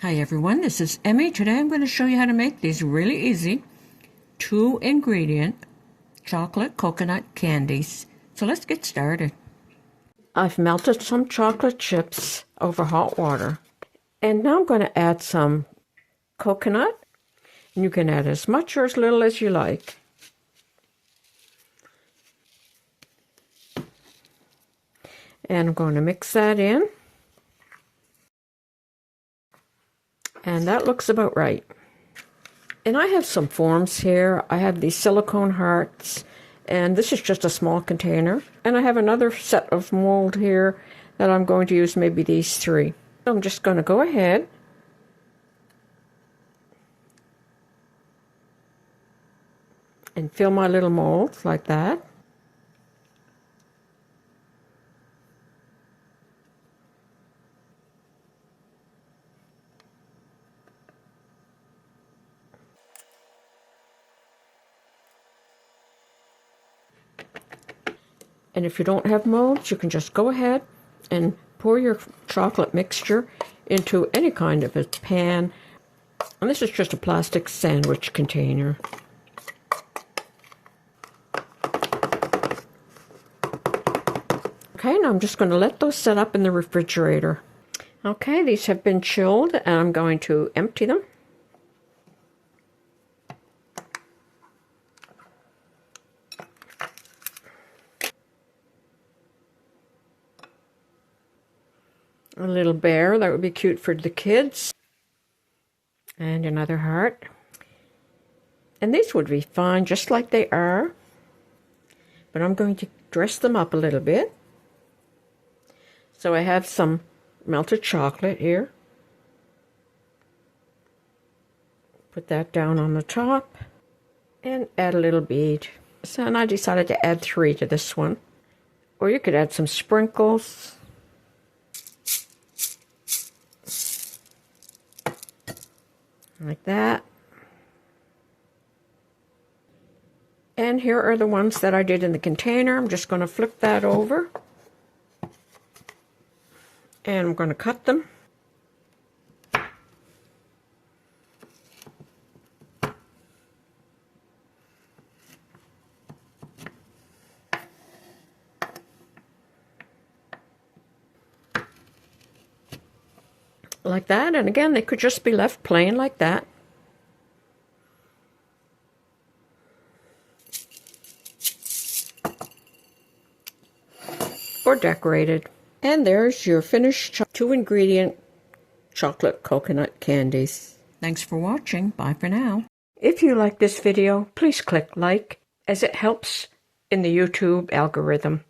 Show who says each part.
Speaker 1: Hi everyone, this is Emmy. Today I'm going to show you how to make these really easy 2-ingredient chocolate coconut candies. So let's get started. I've melted some chocolate chips over hot water. And now I'm going to add some coconut. And you can add as much or as little as you like. And I'm going to mix that in. And that looks about right. And I have some forms here. I have these silicone hearts, and this is just a small container. And I have another set of mold here that I'm going to use, maybe these 3. So I'm just going to go ahead and fill my little molds like that. And if you don't have molds, you can just go ahead and pour your chocolate mixture into any kind of a pan. And this is just a plastic sandwich container. Okay, now I'm just going to let those set up in the refrigerator. Okay, these have been chilled, and I'm going to empty them. A little bear, that would be cute for the kids. And another heart. And these would be fine just like they are. But I'm going to dress them up a little bit. So I have some melted chocolate here. Put that down on the top. And add a little bead. So, and I decided to add 3 to this one. Or you could add some sprinkles. Like that. And here are the ones that I did in the container. I'm just going to flip that over. And I'm going to cut them. Like that, and again, they could just be left plain like that. Or decorated. And there's your finished 2-ingredient chocolate coconut candies. Thanks for watching. Bye for now. If you like this video, please click like, as it helps in the YouTube algorithm.